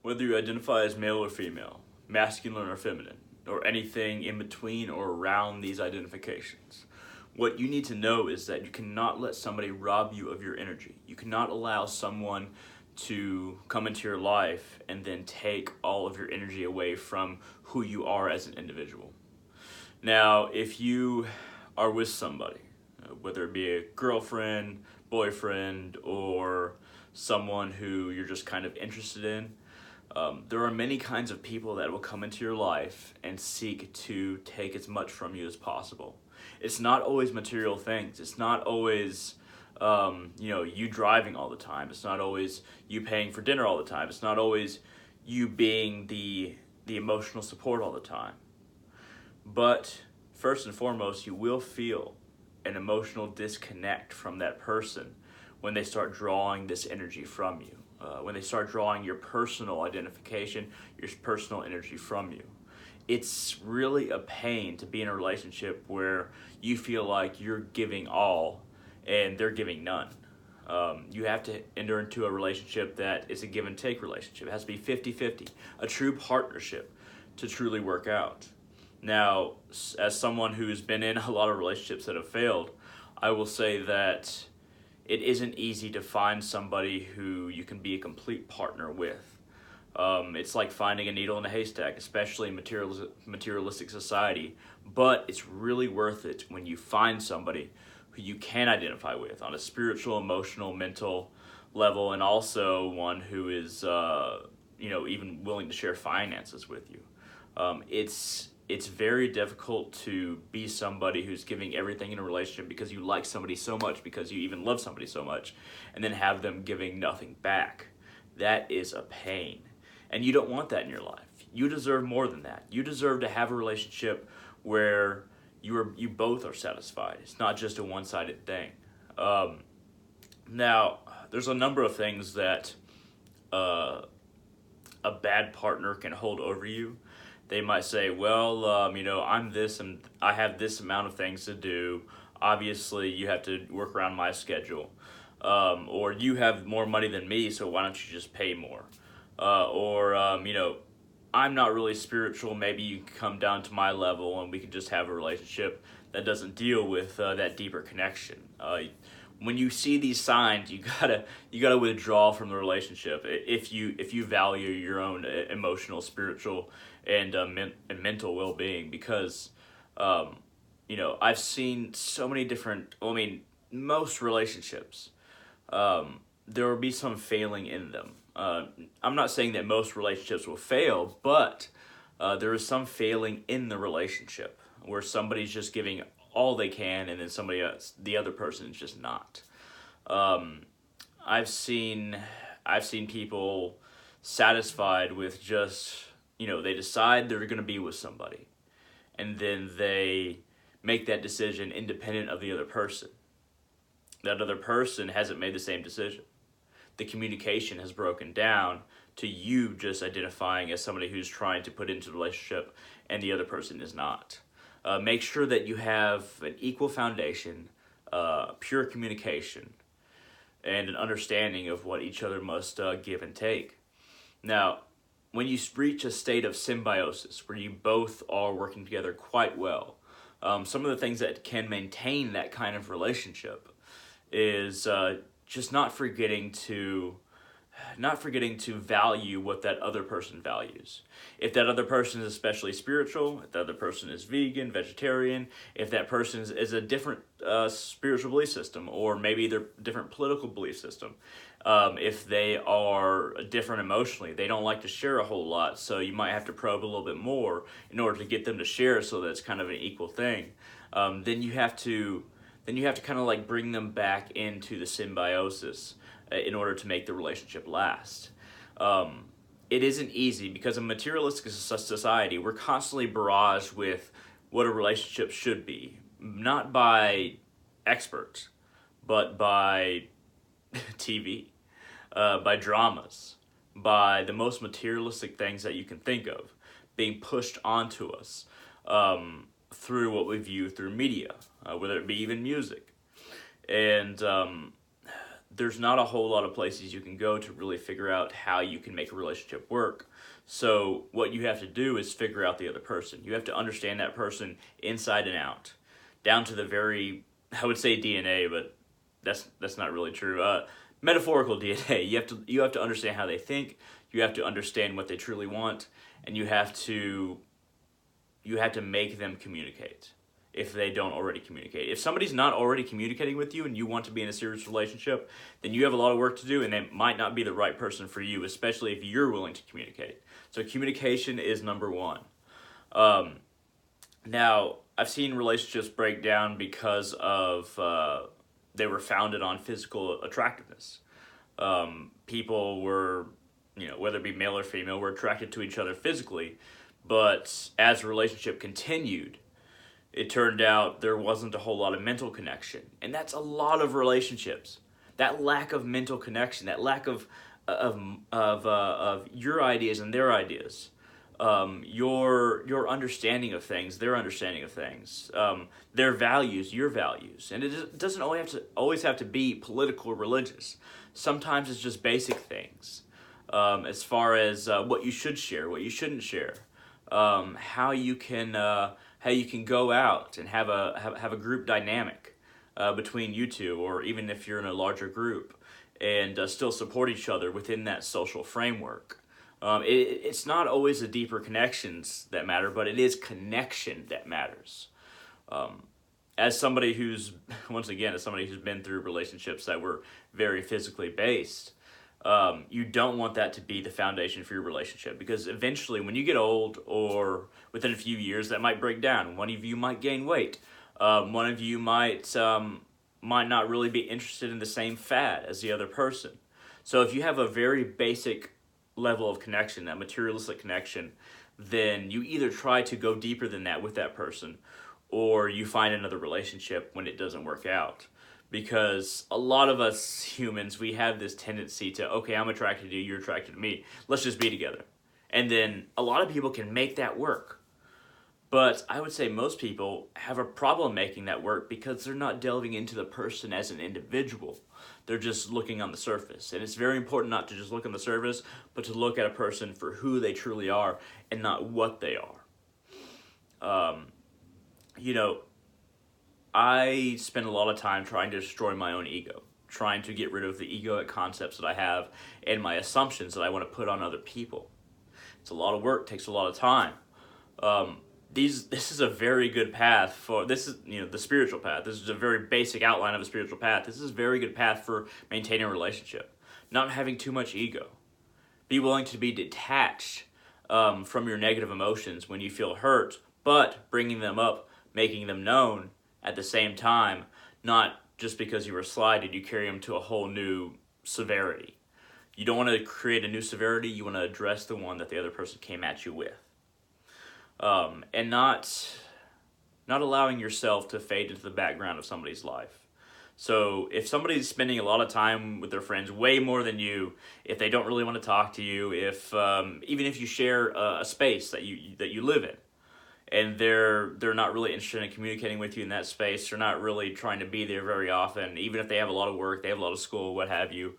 Whether you identify as male or female, masculine or feminine, or anything in between or around these identifications, what you need to know is that you cannot let somebody rob you of your energy. You cannot allow someone to come into your life and then take all of your energy away from who you are as an individual. Now, if you are with somebody, whether it be a girlfriend, boyfriend, or someone who you're just kind of interested in, there are many kinds of people that will come into your life and seek to take as much from you as possible. It's not always material things. It's not always, you driving all the time. It's not always you paying for dinner all the time. It's not always you being the emotional support all the time. But first and foremost, you will feel an emotional disconnect from that person when they start drawing this energy from you. When they start drawing your personal identification, your personal energy from you. It's really a pain to be in a relationship where you feel like you're giving all and they're giving none. You have to enter into a relationship that is a give and take relationship. It has to be 50-50, a true partnership to truly work out. Now, as someone who's been in a lot of relationships that have failed, I will say that it isn't easy to find somebody who you can be a complete partner with. It's like finding a needle in a haystack, especially in materialistic society, but it's really worth it when you find somebody who you can identify with on a spiritual, emotional, mental level, and also one who is, even willing to share finances with you. It's very difficult to be somebody who's giving everything in a relationship because you like somebody so much, because you even love somebody so much, and then have them giving nothing back. That is a pain. And you don't want that in your life. You deserve more than that. You deserve to have a relationship where you both are satisfied. It's not just a one-sided thing. Now, there's a number of things that a bad partner can hold over you. They might say, well, I'm this and I have this amount of things to do. Obviously, you have to work around my schedule. Or you have more money than me, so why don't you just pay more? I'm not really spiritual. Maybe you can come down to my level and we can just have a relationship that doesn't deal with that deeper connection. When you see these signs, you gotta withdraw from the relationship if you value your own emotional, spiritual, and mental well-being. Because I've seen so many different. Most relationships, there will be some failing in them. I'm not saying that most relationships will fail, but there is some failing in the relationship where somebody's just giving all they can, and then somebody else, the other person, is just not. I've seen people satisfied with just, they decide they're going to be with somebody, and then they make that decision independent of the other person. That other person hasn't made the same decision. The communication has broken down to you just identifying as somebody who's trying to put into the relationship, and the other person is not. Make sure that you have an equal foundation, pure communication, and an understanding of what each other must give and take. Now, when you reach a state of symbiosis, where you both are working together quite well, some of the things that can maintain that kind of relationship is just not forgetting to value what that other person values. If that other person is especially spiritual, if that other person is vegan, vegetarian, if that person is a different spiritual belief system, or maybe they're different political belief system, if they are different emotionally, they don't like to share a whole lot, so you might have to probe a little bit more in order to get them to share, so that it's kind of an equal thing. Then you have to kind of like bring them back into the symbiosis in order to make the relationship last. It isn't easy because in a materialistic society, we're constantly barraged with what a relationship should be, not by experts, but by TV, by dramas, by the most materialistic things that you can think of being pushed onto us through what we view through media, whether it be even music. And there's not a whole lot of places you can go to really figure out how you can make a relationship work. So what you have to do is figure out the other person. You have to understand that person inside and out, down to the very, I would say DNA, but that's not really true. Metaphorical DNA. You have to understand how they think. You have to understand what they truly want, and you have to make them communicate if they don't already communicate. If somebody's not already communicating with you and you want to be in a serious relationship, then you have a lot of work to do, and they might not be the right person for you, especially if you're willing to communicate. So communication is number one. Now, I've seen relationships break down because of they were founded on physical attractiveness. People were, whether it be male or female, were attracted to each other physically, but as the relationship continued, it turned out there wasn't a whole lot of mental connection. And that's a lot of relationships. That lack of mental connection, that lack of your ideas and their ideas, your understanding of things, their understanding of things, their values, your values. And it doesn't always have to be political or religious. Sometimes it's just basic things, as far as what you should share, what you shouldn't share, how you can go out and have a group dynamic between you two, or even if you're in a larger group, and still support each other within that social framework. It's not always the deeper connections that matter, but it is connection that matters. As somebody who's been through relationships that were very physically based, you don't want that to be the foundation for your relationship, because eventually when you get old, or within a few years, that might break down. One of you might gain weight. One of you might not really be interested in the same fad as the other person. So if you have a very basic level of connection, that materialistic connection, then you either try to go deeper than that with that person, or you find another relationship when it doesn't work out. Because a lot of us humans, we have this tendency to, okay, I'm attracted to you, you're attracted to me, let's just be together. And then a lot of people can make that work. But I would say most people have a problem making that work because they're not delving into the person as an individual. They're just looking on the surface. And it's very important not to just look on the surface, but to look at a person for who they truly are and not what they are. I spend a lot of time trying to destroy my own ego, trying to get rid of the egoic concepts that I have and my assumptions that I want to put on other people. It's a lot of work, takes a lot of time. This is a very good path for, this is, the spiritual path. This is a very basic outline of a spiritual path. This is a very good path for maintaining a relationship. Not having too much ego. Be willing to be detached from your negative emotions when you feel hurt, but bringing them up, making them known at the same time, not just because you were slighted, you carry them to a whole new severity. You don't want to create a new severity, you want to address the one that the other person came at you with. And not allowing yourself to fade into the background of somebody's life. So if somebody's spending a lot of time with their friends, way more than you, if they don't really want to talk to you, if even if you share a space that you live in, and they're not really interested in communicating with you in that space, they're not really trying to be there very often, even if they have a lot of work, they have a lot of school, what have you,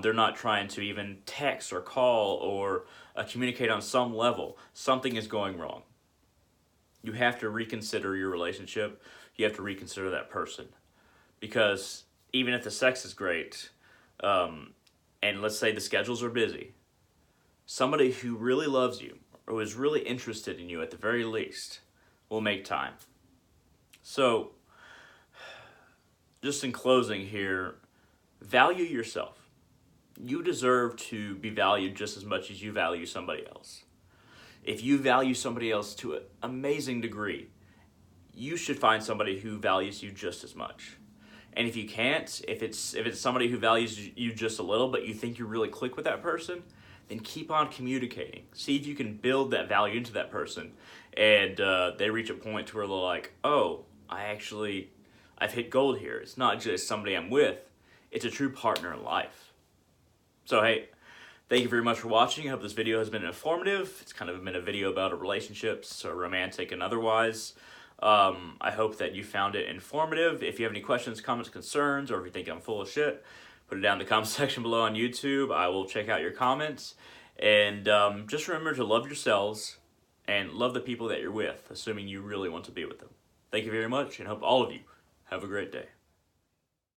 they're not trying to even text or call or communicate on some level, something is going wrong. You have to reconsider your relationship. You have to reconsider that person. Because even if the sex is great, and let's say the schedules are busy, somebody who really loves you, or is really interested in you at the very least, will make time. So, just in closing here, value yourself. You deserve to be valued just as much as you value somebody else. If you value somebody else to an amazing degree, you should find somebody who values you just as much. And if you can't, if it's somebody who values you just a little, but you think you really click with that person, then keep on communicating. See if you can build that value into that person, and they reach a point to where they're like, oh, I've hit gold here. It's not just somebody I'm with, it's a true partner in life. So hey, thank you very much for watching. I hope this video has been informative. It's kind of been a video about relationships, or romantic and otherwise. I hope that you found it informative. If you have any questions, comments, concerns, or if you think I'm full of shit, put it down in the comment section below on YouTube. I will check out your comments. And just remember to love yourselves and love the people that you're with, assuming you really want to be with them. Thank you very much, and hope all of you have a great day.